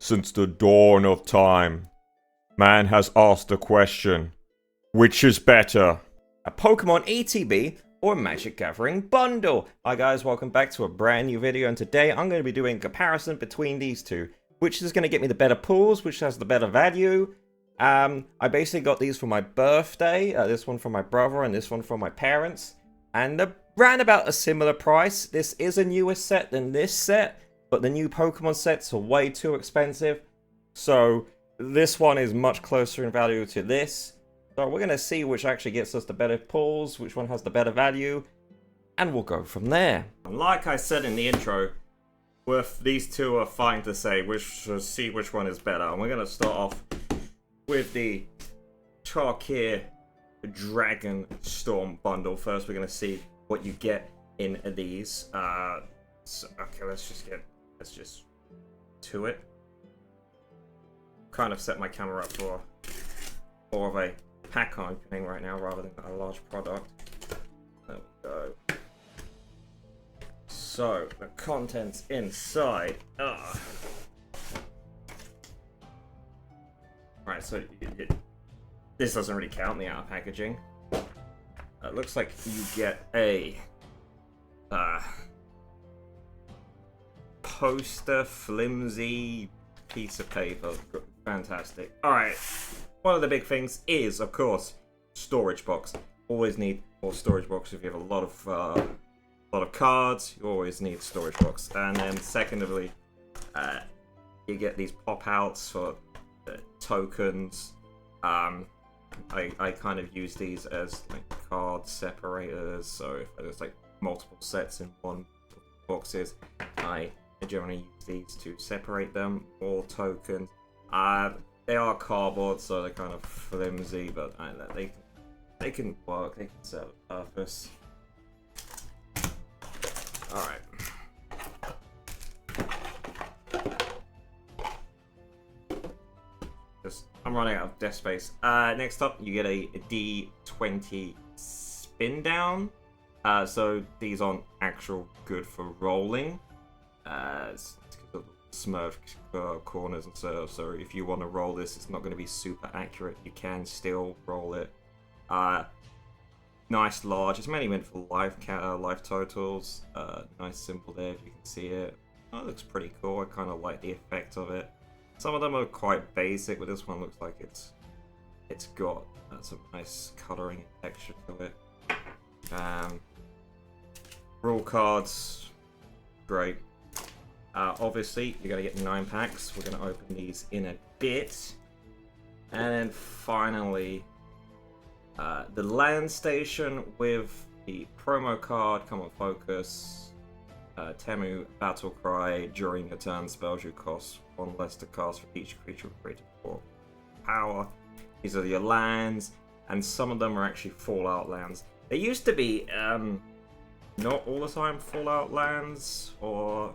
Since the dawn of time, man has asked the question, which is better? A Pokemon ETB or Magic Gathering Bundle? Hi guys, welcome back to a brand new video, and today I'm going to be doing a comparison between these two. Which is going to get me the better pulls, which has the better value. I basically got these for my birthday, this one from my brother and this one from my parents. And they're around about a similar price. This is a newer set than this set, but the new Pokemon sets are way too expensive. So this one is much closer in value to this. So we're going to see which actually gets us the better pulls, which one has the better value, and we'll go from there. And like I said in the intro, these two are fine to say, see which one is better. And we're going to start off with the Tarkir Dragon Storm bundle. First, we're going to see what you get in these. Okay, let's just to it. Kind of set my camera up for more of a pack opening right now rather than a large product. There we go. So, the contents inside. Right, so this doesn't really count, the outer packaging. It looks like you get a poster, flimsy piece of paper. Fantastic. Alright, one of the big things is, of course, storage box. Always need more storage box if you have a lot of cards. You always need storage box. And then secondly, you get these pop outs for tokens. I kind of use these as like card separators, so if there's like multiple sets in one boxes, I generally use these to separate them, or tokens. They are cardboard, so they're kind of flimsy, but they can work, they can serve a purpose. Alright. I'm running out of desk space. Next up, you get a D20 spin down. So these aren't actual good for rolling. It's smurfed corners and stuff. So if you want to roll this, it's not going to be super accurate. You can still roll it. Nice large. It's mainly meant for life totals. Nice symbol there if you can see it. Oh, it looks pretty cool. I kind of like the effect of it. Some of them are quite basic, but this one looks like it's got some nice colouring and texture to it. Rule cards, great. Obviously, you're going to get 9 packs. We're going to open these in a bit. And then finally, the land station with the promo card, Come on Focus, Temu Battle Cry. During your turn, spells you cost 1 less to cast for each creature with greater 4 power. These are your lands, and some of them are actually Fallout lands. They used to be not all the time Fallout lands, or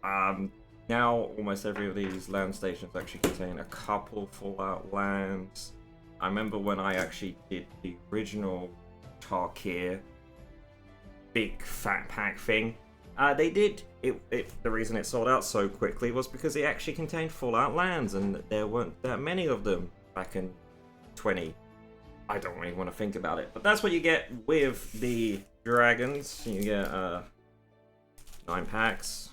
now almost every of these land stations actually contain a couple Fallout lands. I remember when I actually did the original Tarkir big fat pack thing. They did it. The reason it sold out so quickly was because it actually contained Fallout lands, and there weren't that many of them back in 20. I don't really want to think about it, but that's what you get with the dragons. You get 9 packs.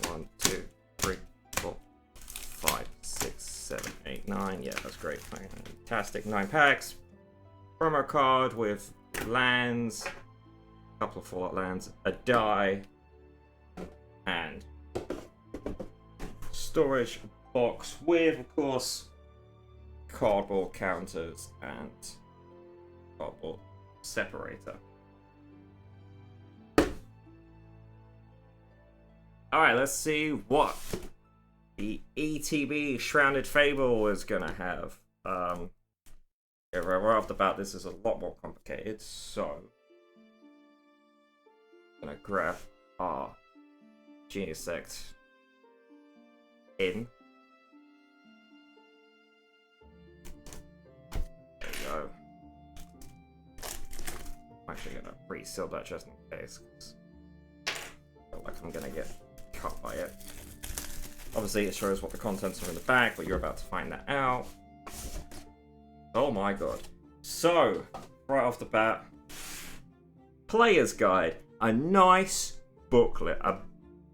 1, 2, 3, 4, 5, 6, 7, 8, 9. Yeah, that's great. Fantastic. 9 packs. Promo card with lands. Couple of Fallout lands, a die, and storage box with, of course, cardboard counters and cardboard separator. Alright, let's see what the ETB Shrouded Fable is gonna have. Right off the bat, this is a lot more complicated, so I'm gonna grab our Genesect in. There we go. I'm actually gonna reseal that just in case, because I feel like I'm gonna get cut by it. Obviously, it shows what the contents are in the bag, but you're about to find that out. Oh my god. So, right off the bat, Player's Guide. A nice booklet. A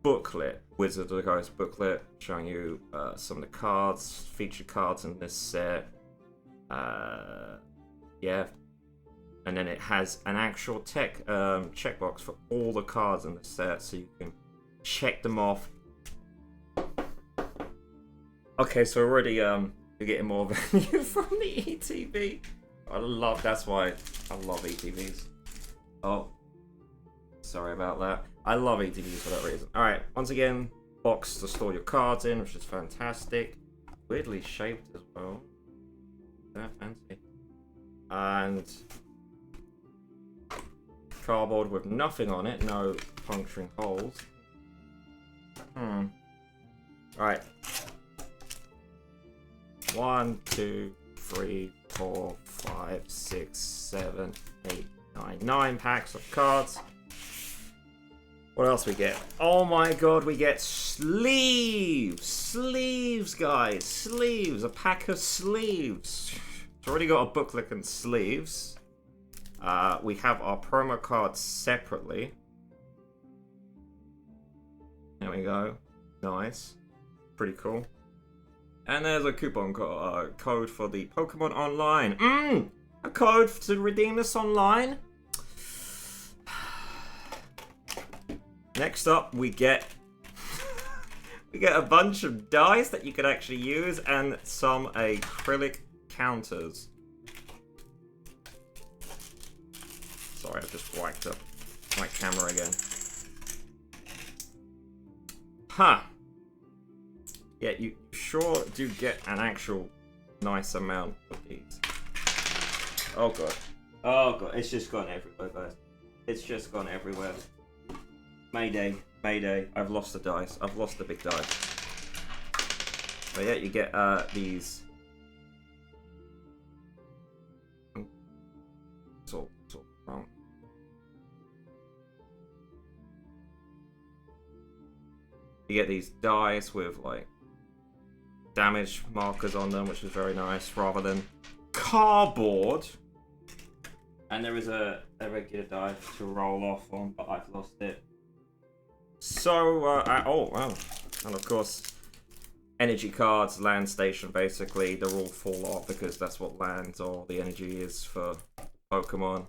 booklet. Wizard of the Coast booklet showing you some of the cards, featured cards in this set. Yeah. And then it has an actual checkbox for all the cards in the set, so you can check them off. Okay, so already you're getting more value from the ETB. That's why I love ETBs. Oh, sorry about that. I love ETBs for that reason. Alright, once again, box to store your cards in, which is fantastic. Weirdly shaped as well. That fancy. And cardboard with nothing on it, no puncturing holes. Alright. 1, 2, 3, 4, 5, 6, 7, 8, 9. 9 packs of cards. What else we get? Oh my god, we get sleeves! Sleeves, guys! Sleeves! A pack of sleeves! It's already got a booklet and sleeves. We have our promo cards separately. There we go. Nice. Pretty cool. And there's a coupon code for the Pokemon Online. A code to redeem this online. Next up, we get a bunch of dice that you could actually use and some acrylic counters. Sorry, I've just whacked up my camera again. Huh. Yeah, you sure do get an actual nice amount of these. Oh god. Oh god, it's just gone everywhere, guys. It's just gone everywhere. Mayday, mayday. I've lost the dice. I've lost the big dice. But yeah, you get these. Sort wrong. You get these dice with like damage markers on them, which is very nice, rather than cardboard. And there is a regular die to roll off on, but I've lost it. So, oh wow, and of course, energy cards, land station, basically, they're all fall off because that's what land or the energy is for Pokemon.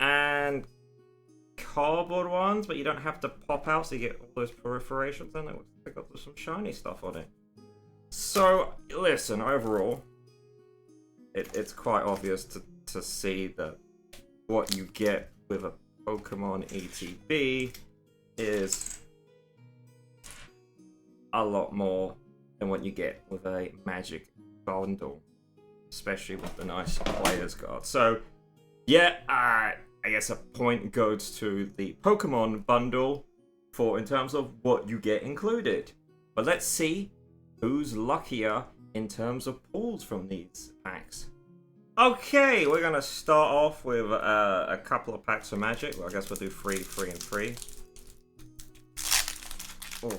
And cardboard ones, but you don't have to pop out, so you get all those perforations, and it looks like got some shiny stuff on it. So, listen, overall, it's quite obvious to see that what you get with a Pokemon ETB is a lot more than what you get with a Magic bundle, especially with the nice Player's Card. So, yeah, I guess a point goes to the Pokemon bundle in terms of what you get included. But let's see who's luckier in terms of pulls from these packs. Okay, we're gonna start off with a couple of packs of Magic. Well, I guess we'll do 3, 3, and 3. Oh.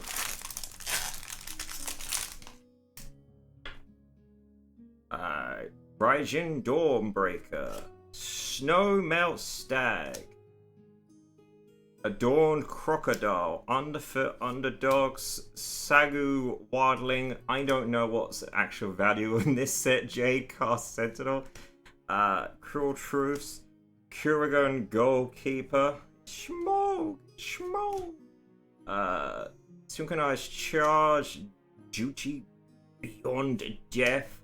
Raijin Dawnbreaker, Snowmelt Stag, Adorned Crocodile, Underfoot Underdogs, Sagu Wildling. I don't know what's the actual value in this set. Jade Cast Sentinel, Cruel Truths, Kurigan Goalkeeper, Schmoke, Synchronized Charge, Duty Beyond Death.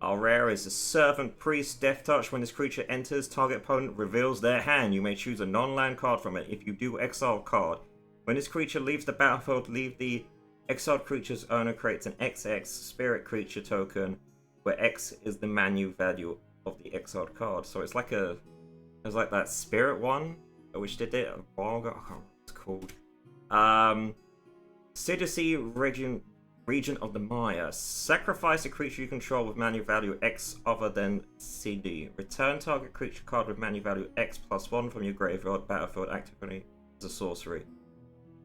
Our rare is a Servant Priest, Death Touch. When this creature enters, target opponent reveals their hand. You may choose a non-land card from it. If you do, exile card. When this creature leaves the battlefield, leave the exiled creature's owner creates an XX spirit creature token, where X is the manu value of the exiled card. So it's like that spirit one, which did it a while ago. I can't remember what it's called. Sidisi Region of the Maya. Sacrifice a creature you control with manu value X other than CD. Return target creature card with manu value X+1 from your graveyard battlefield actively as a sorcery.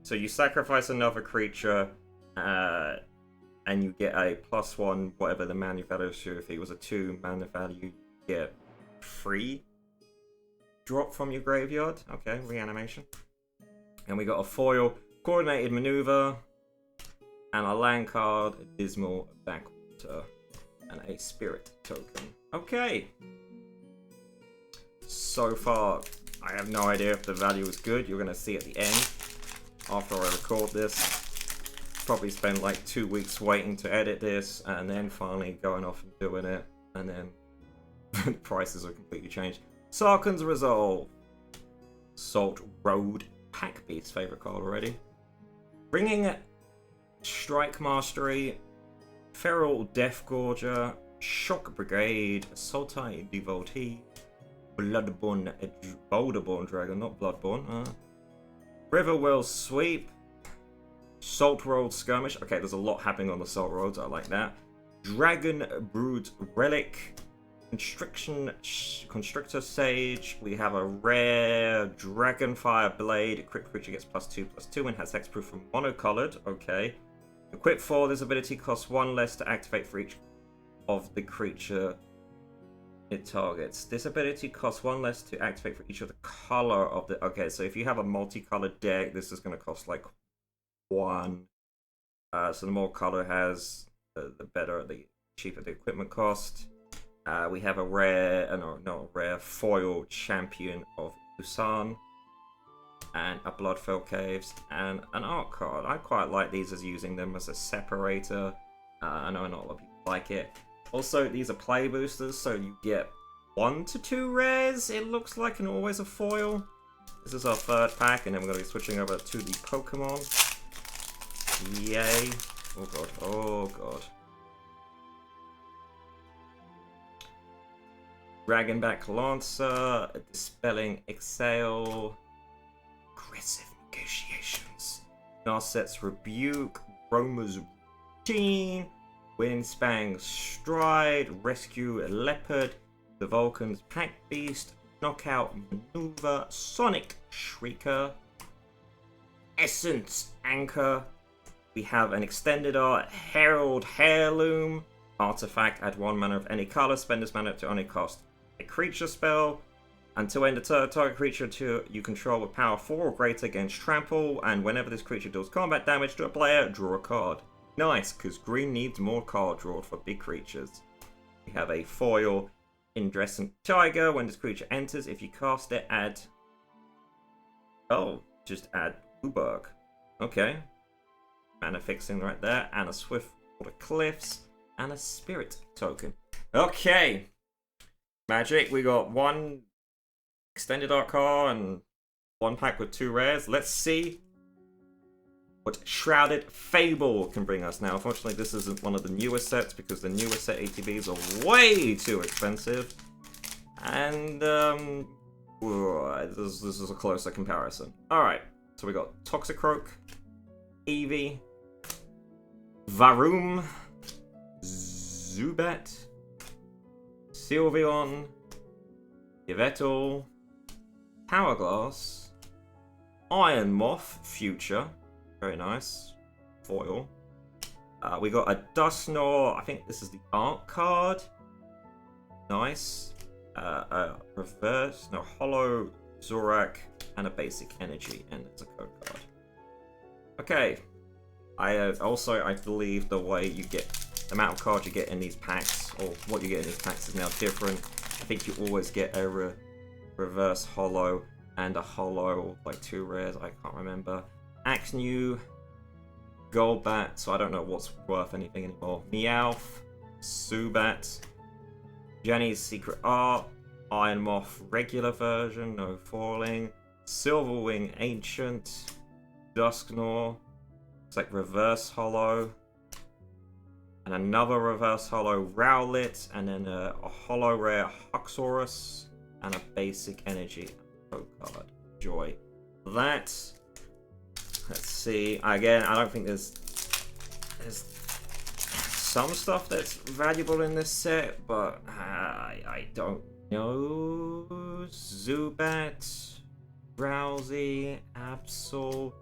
So you sacrifice another creature, and you get a +1, whatever the mana value is. If it was a 2 mana value, you get 3 drop from your graveyard. Okay, reanimation. And we got a foil, coordinated maneuver, and a land card, a dismal backwater, and a spirit token. Okay. So far, I have no idea if the value is good. You're going to see at the end after I record this. Probably spend like 2 weeks waiting to edit this, and then finally going off and doing it, and then prices are completely changed. Sarkhan's Resolve. Salt Road. Pack Beast's favorite card already. Bringing Strike Mastery, Feral Death Gorger, Shock Brigade, Sultai Devotee, Bloodborne Boulderborn Dragon, not Bloodborne. Riverwell Sweep, Salt Road Skirmish. Okay, there's a lot happening on the Salt Roads. I like that. Dragon Brood Relic, Constrictor Sage. We have a rare Dragonfire Blade. Crit creature gets +2/+2 and has hexproof from monocolored. Okay. Equip 4. This ability costs 1 less to activate for each of the creature it targets. This ability costs 1 less to activate for each of the color of the... Okay, so if you have a multicolored deck, this is going to cost like 1. So the more color has, the better, the cheaper the equipment cost. We have a rare, rare foil Champion of Busan, and a Bloodfell Caves, and an art card. I quite like these as using them as a separator. I know not a lot of people like it. Also, these are play boosters, so you get 1 to 2 rares, it looks like, and always a foil. This is our 3rd pack, and then we're going to be switching over to the Pokemon. Yay. Oh god, oh god. Dragonback Lancer, Dispelling Exhale, Aggressive Negotiations, Narset's Rebuke, Roma's Routine, Windspang Stride, Rescue Leopard, the Vulcan's Pack Beast, Knockout Maneuver, Sonic Shrieker, Essence Anchor. We have an extended art, Herald Heirloom, Artifact, add 1 mana of any color, spend this mana to only cost a creature spell. Until end of turn, target creature you control with power 4 or greater against trample, and whenever this creature deals combat damage to a player, draw a card. Nice, because green needs more card draw for big creatures. We have a foil, Indrescent Tiger. When this creature enters, if you cast it, add... Oh, just add Uberg. Okay. Mana fixing right there, and a Swift Water Cliffs, and a Spirit token. Okay. Magic, we got 1 extended art card and 1 pack with 2 rares. Let's see what Shrouded Fable can bring us now. Unfortunately, this isn't one of the newer sets because the newer set ETBs are way too expensive. And this is a closer comparison. Alright, so we got Toxicroak, Eevee, Varoom, Zubat, Sylveon, Yveltal, Hourglass, Iron Moth, Future, very nice, foil. We got a Dusknoir, I think this is the art card, nice. A reverse, no, Hollow Zorak, and a basic energy, and it's a code card. Okay, I believe the way you get, the amount of cards you get in these packs, or what you get in these packs is now different. I think you always get a reverse Hollow and a Hollow, like 2 rares, I can't remember. Axnew, Golbat, so I don't know what's worth anything anymore. Meowth, Zubat, Jenny's Secret Art, Iron Moth regular version, no foiling, Silverwing Ancient, Dusknoir, it's like reverse Hollow, and another reverse Hollow Rowlet, and then a Hollow Rare Huxorus, and a basic energy code card. Enjoy that. Let's see. Again, I don't think there's some stuff that's valuable in this set, but I don't know. Zubat, Drowsy, Absol,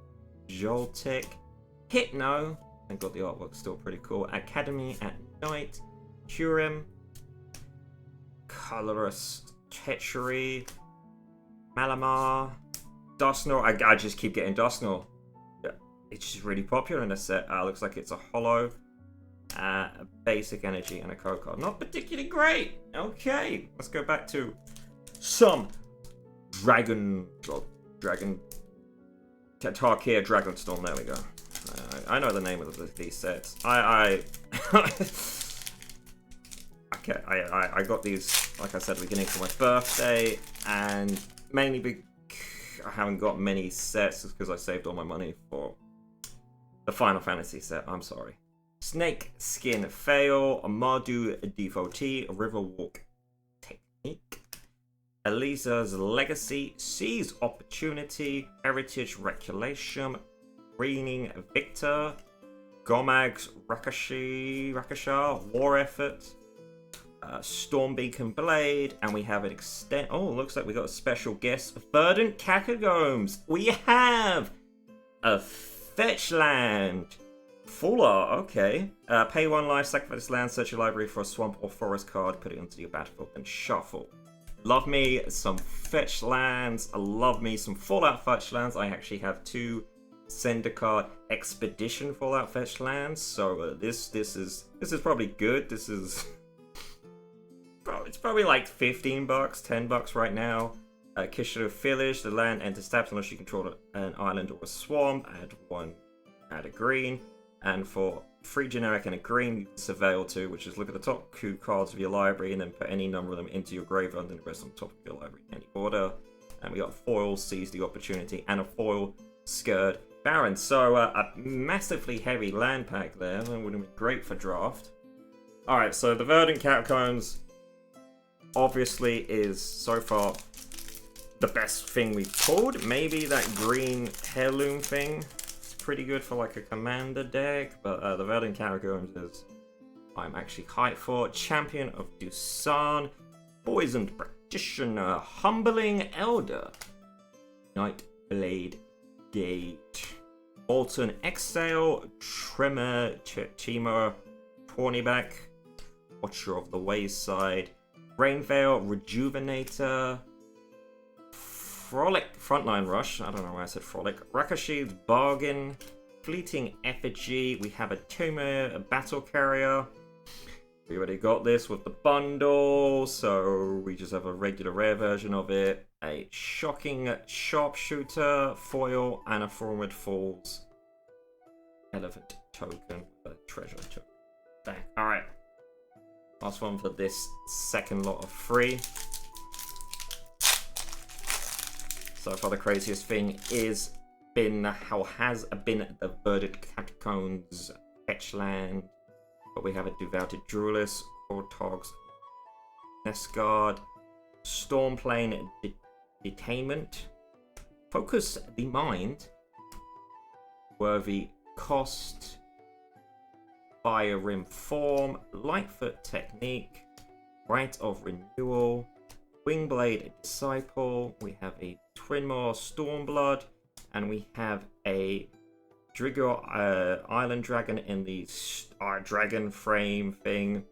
Joltik, Hypno, I got the artwork still pretty cool. Academy at Night, Curim, Colorless Tetchery, Malamar, Dusknoir. I just keep getting Dusknoir. It's just really popular in this set. Looks like it's a holo, basic energy, and a code card. Not particularly great. Okay, let's go back to some Tarkir Dragonstorm. There we go. I know the name of these sets. Okay, I got these, like I said, at the beginning for my birthday, and mainly because I haven't got many sets because I saved all my money for the Final Fantasy set. I'm sorry. Snake Skin Fail, Mardu Devotee, Riverwalk Technique, Elisa's Legacy, Seize Opportunity, Heritage Reculation, Greening Victor, Gomag's Rakashar, War Effort, Stormbeacon Blade, and we have an extent. Oh, looks like we got a special guest, Verdant Catacombs. We have a fetch land. Full art, okay. Pay 1 life, sacrifice this land, search your library for a swamp or forest card, put it into your battlefield, and shuffle. Love me some fetch lands. I love me some Fallout fetch lands. I actually have 2 Zendikar Expedition Fallout fetch lands, so this is probably good. This is it's probably like $15, $10 right now. Kishido Village, the land enters tapped unless you control an island or a swamp. Add a green, and for 3 generic and a green, you can surveil 2, which is look at the top 2 cards of your library and then put any number of them into your graveyard and the rest on top of your library in any order. And we got foil, Seize the Opportunity, and a foil, Scared Baron. So a massively heavy land pack there. That would have been great for draft. Alright, so the Verdant Catacombs obviously is so far the best thing we've pulled. Maybe that green heirloom thing is pretty good for like a commander deck, but the Verdant Catacombs is I'm actually hyped for. Champion of Dusan, Poisoned Practitioner, Humbling Elder, Nightblade Gate, Bolton Exhale, Tremor, Chima, Tawnyback, Watcher of the Wayside, Rainveil, Rejuvenator, Frolic, Frontline Rush, I don't know why I said Frolic, Rakashid's Bargain, Fleeting Effigy, we have a Tumor, a Battle Carrier, we already got this with the bundle, so we just have a regular rare version of it, a Shocking Sharpshooter, Foil, and a Forward Falls Elephant Token, a Treasure Token. Bang. Alright. Last one for this second lot of 3. So far the craziest thing has been the Verdant Catacombs fetch land. But we have a Devoted Duelist, Cortogs, Nesgard, Stormplane Detainment, Focus the Mind, Worthy Cost, Fire Rim Form, Lightfoot Technique, Rite of Renewal, Wingblade Disciple, we have a Twinmore Stormblood, and we have a Drigor Island Dragon in the Dragon Frame thing.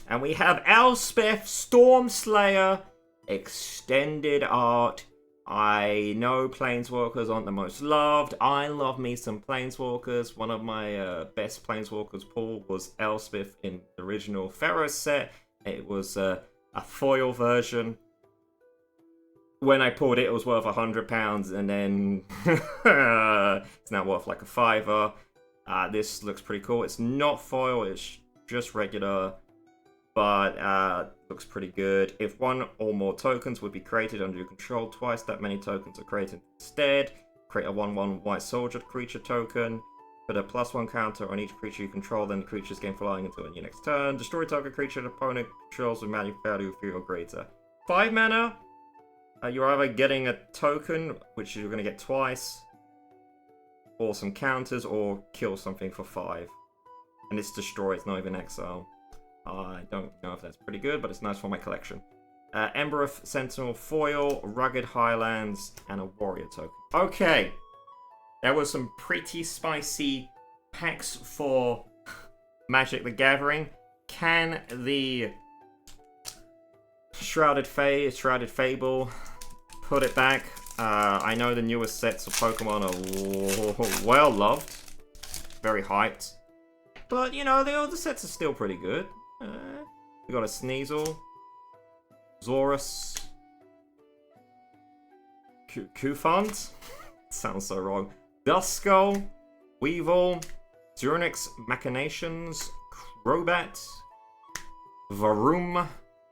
And we have Elspeth Stormslayer Extended Art. I know Planeswalkers aren't the most loved. I love me some Planeswalkers. One of my best Planeswalkers pull was Elspeth in the original Pharaoh set. It was a foil version. When I pulled it, it was worth £100, and then it's now worth like a $5. This looks pretty cool. It's not foil, it's just regular, but looks pretty good. If 1 or more tokens would be created under your control, twice that many tokens are created instead. Create a 1/1 white soldier creature token. Put a +1 counter on each creature you control, then the creatures gain flying until your next turn. Destroy target creature the opponent controls with mana value 3 or greater. 5 mana. You're either getting a token, which you're going to get twice, or some counters, or kill something for 5. And it's destroy, it's not even exile. I don't know if that's pretty good, but it's nice for my collection. Embereth Sentinel Foil, Rugged Highlands, and a Warrior token. Okay. there was some pretty spicy packs for Magic the Gathering. Can the Shrouded Fable put it back? I know the newest sets of Pokemon are well loved, very hyped, but you know the older sets are still pretty good. We got a Sneasel, Zorus, Kufant, sounds so wrong, Duskull, Weevil, Zurnix Machinations, Crobat, Varoom,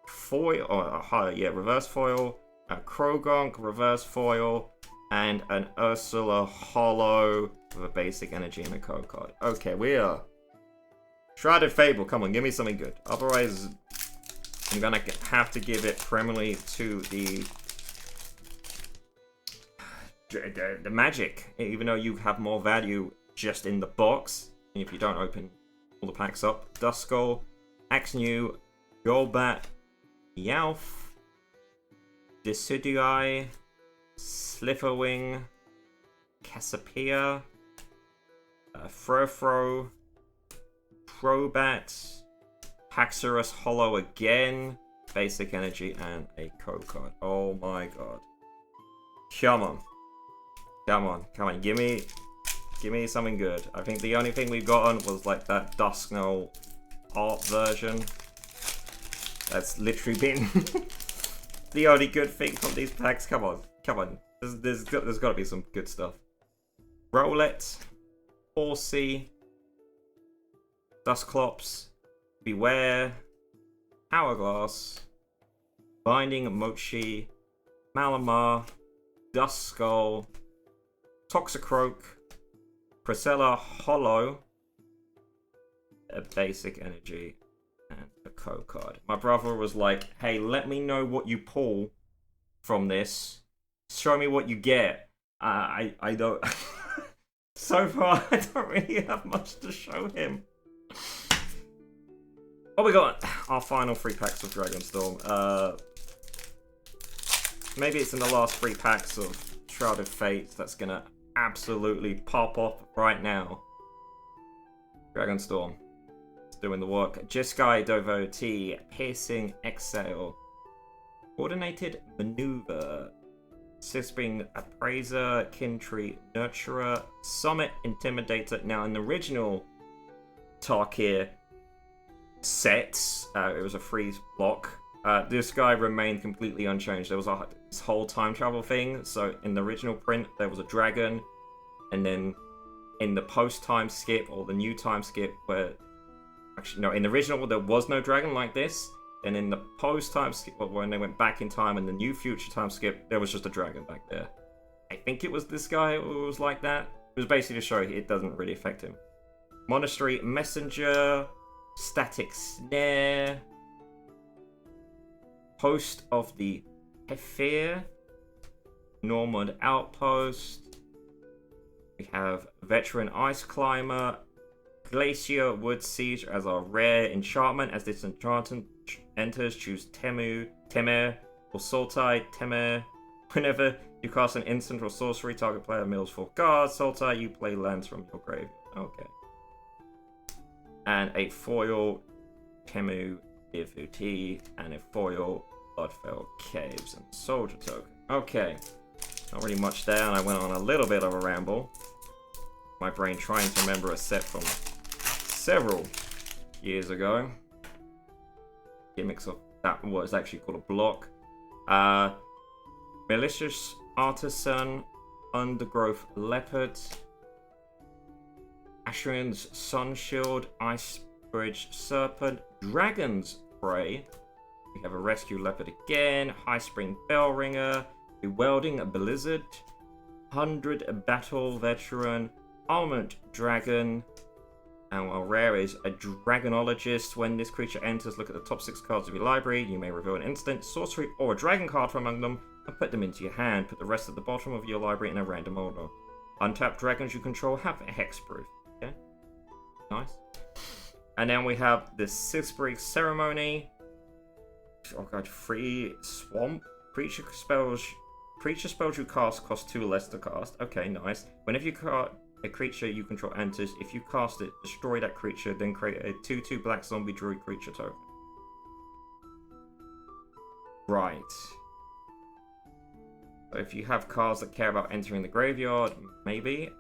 Foil, reverse foil, a Krogonk, reverse foil, and an Ursula Hollow with a basic energy and a code card. Okay, we are Shrouded Fable. Come on, give me something good. Otherwise, I'm gonna have to give it primarily to the Magic, even though you have more value just in the box, if you don't open all the packs up. Duskull, Axnew, Golbat, Meowth, Decidueye, Slitherwing, Cassiopeia, Furfrou, Crobat, Haxorus Hollow again, basic energy, and a code card. Oh my god. Come on. Come on. Come on. Give me something good. I think the only thing we've gotten was like that Dusknoll art version. That's literally been the only good thing from these packs. Come on. Come on. There's got to be some good stuff. Rowlet, Horsey, Dusclops, Beware, Hourglass, Binding Mochi, Malamar, Duskull, Toxicroak, Priscilla Hollow, a basic energy, and a code card. My brother was like, hey, let me know what you pull from this. Show me what you get. I don't... So far, I don't really have much to show him. Oh, we got our final 3 packs of Dragonstorm. Maybe it's in the last 3 packs of Shrouded Fate that's gonna absolutely pop up right now. Dragonstorm. It's doing the work. Jeskai Devotee, Piercing Exhale, Coordinated Maneuver, Sisping Appraiser, Kintree Nurturer, Summit Intimidator. Now, in the original Tarkir sets, it was a freeze block. This guy remained completely unchanged. There was this whole time travel thing. So in the original print, there was a dragon, and then in the post time skip or the new time skip, where actually no, in the original there was no dragon like this, and in the post time skip, when they went back in time and the new future time skip, there was just a dragon back there. I think it was this guy who was like that. It was basically to show it doesn't really affect him. Monastery Messenger, Static Snare, Host of the Hefir, Normand Outpost. We have Veteran Ice Climber, Glacier Wood Siege as our rare enchantment. As this enchantment enters, choose Temer, or Sultai, Temer. Whenever you cast an instant or sorcery, target player mills 4 cards. Sultai, you play lands from your graveyard. Okay. And a foil Temu Ivuti, and a foil Bloodfell Caves and Soldier Token. Okay. Not really much there, and I went on a little bit of a ramble. My brain trying to remember a set from several years ago. Gimmicks of that was actually called a block. Malicious Artisan, Undergrowth Leopard, Asheron's Sunshield, Ice Bridge Serpent, Dragon's Prey. We have a Rescue Leopard again, High Spring Bellringer, Bewilding Blizzard, 100 Battle Veteran, Armament Dragon, and our rare is a Dragonologist. When this creature enters, look at the top 6 cards of your library. You may reveal an instant, sorcery, or a dragon card from among them and put them into your hand. Put the rest at the bottom of your library in a random order. Untapped dragons you control have a hexproof. Okay, nice. And then we have the Sisbury Ceremony. Oh god, free swamp. Creature spells Creature spells you cast cost 2 less to cast. Okay, nice. Whenever you cast a creature you control enters, if you cast it, destroy that creature, then create a 2/2 black zombie druid creature token. Right. So if you have cards that care about entering the graveyard, maybe.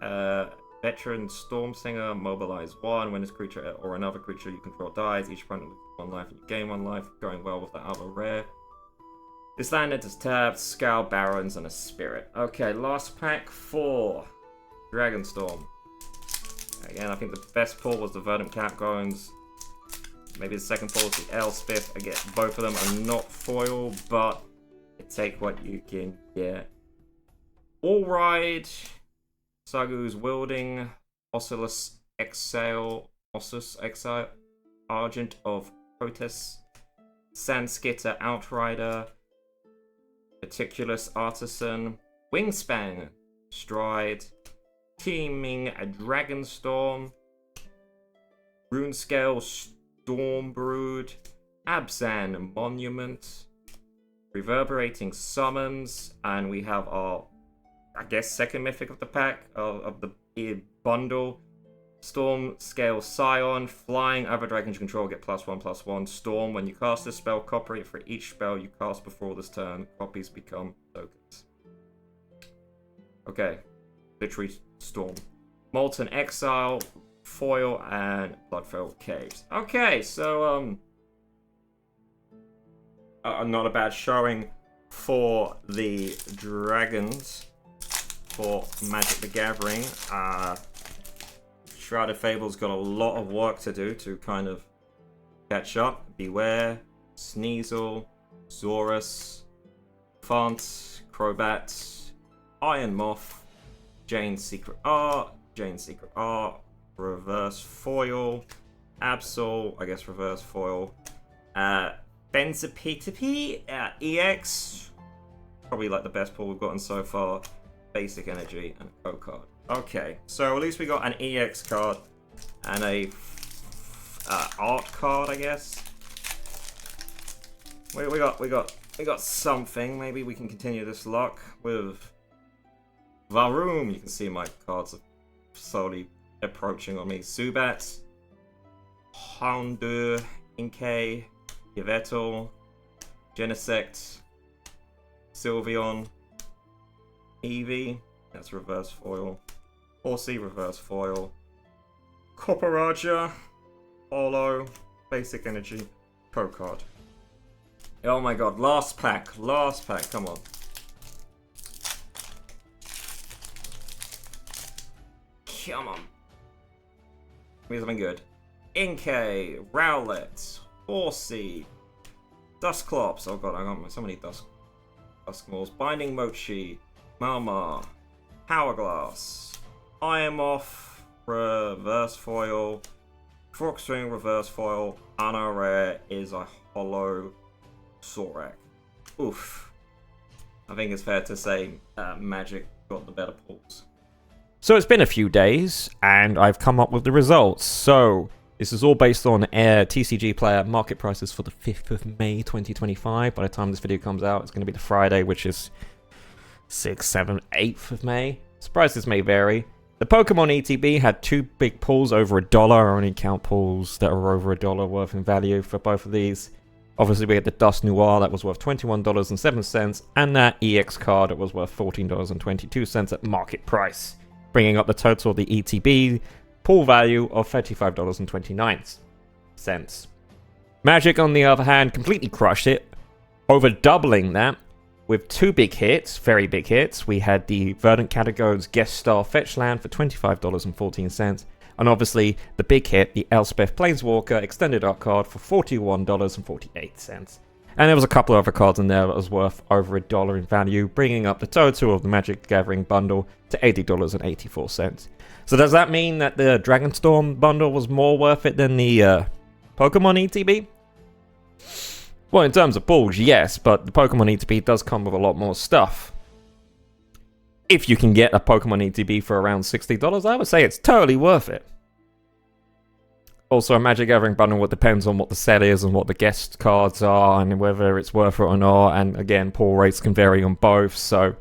Veteran Stormsinger, mobilize 1. When this creature or another creature you control dies, each opponent loses 1 life and you gain 1 life, going well with the other rare. This land enters tapped, Scowl Barons, and a Spirit. Okay, last pack 4. Dragonstorm. Again, I think the best pull was the Verdant Capgones. Maybe the second pull is the Elspeth. Again, both of them are not foil, but you take what you can get. Alright. Sagu's Wielding, Oculus Exile, Argent of Protest, Sandskitter Outrider, Meticulous Artisan, Wingspan, Stride, Teeming Dragonstorm, Runescale Stormbrood, Abzan Monument, Reverberating Summons, and we have our, I guess, second mythic of the pack, of the bundle. Storm Scale Scion, flying, other dragons you control get +1/+1. Storm, when you cast a spell, copy it for each spell you cast before this turn. Copies become tokens. Okay, literally Storm. Molten Exile, Foil, and Bloodfell Caves. Okay, so, not a bad showing for the dragons. For Magic the Gathering. Shrouded Fable's got a lot of work to do to kind of catch up. Beware, Sneasel, Zorus, Fant, Crobat, Iron Moth, Jane's Secret Art, Reverse Foil, Absol, I guess Reverse Foil, Benzapitapi, EX, probably like the best pull we've gotten so far. Basic Energy and a code card. Okay, so at least we got an EX card and a art card, I guess. We got something. Maybe we can continue this luck with Varum. You can see my cards are slowly approaching on me. Zubat, Houndour, Inkay, Yveltal, Genesect, Sylveon, Eevee, that's reverse foil. Horsey, reverse foil. Copperaja, Holo, Basic Energy, Code Card. Oh my god, last pack, come on. Come on. Give me something good. Inkay, Rowlet, Horsey, Dusclops, oh god, I got so many Duskmores. Binding Mochi, Malmar, Hourglass, Iron Moth, reverse foil, Frogstring, reverse foil, and our rare is a Hollow Sorak. Oof. I think it's fair to say Magic got the better pulls. So it's been a few days, and I've come up with the results. So this is all based on T.C.G player market prices for the 5th of May 2025. By the time this video comes out, it's going to be the Friday, which is 6th, 7th, 8th of May. So prices may vary. The Pokemon ETB had 2 big pulls over $1. I only count pulls that are over $1 worth in value for both of these. Obviously, we had the Dust Noir that was worth $21.07, and that EX card that was worth $14.22 at market price, bringing up the total of the ETB pull value of $35.29. Magic, on the other hand, completely crushed it, over doubling that with 2 big hits, very big hits. We had the Verdant Catagones Guest Star Fetch Land for $25.14, and obviously the big hit, the Elspeth Planeswalker Extended Art card for $41.48. And there was a couple of other cards in there that was worth over $1 in value, bringing up the total of the Magic Gathering bundle to $80.84. So does that mean that the Dragonstorm bundle was more worth it than the Pokemon ETB? Well, in terms of pulls, yes, but the Pokemon ETB does come with a lot more stuff. If you can get a Pokemon ETB for around $60, I would say it's totally worth it. Also, a Magic Gathering bundle depends on what the set is and what the guest cards are and whether it's worth it or not. And again, pull rates can vary on both, so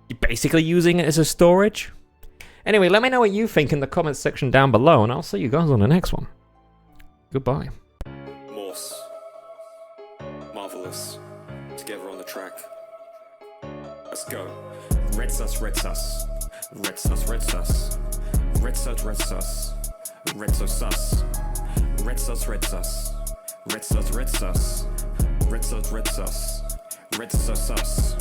you're basically using it as a storage. Anyway, let me know what you think in the comments section down below, and I'll see you guys on the next one. Goodbye. Morse. Marvelous. Together on the track. Let's go. Red sus, red sus. Red sus, red sus. Red sus, red sus. Red sus, sus. Red sus, red sus. Red sus, red sus. Red sus, red sus. Red sus, sus.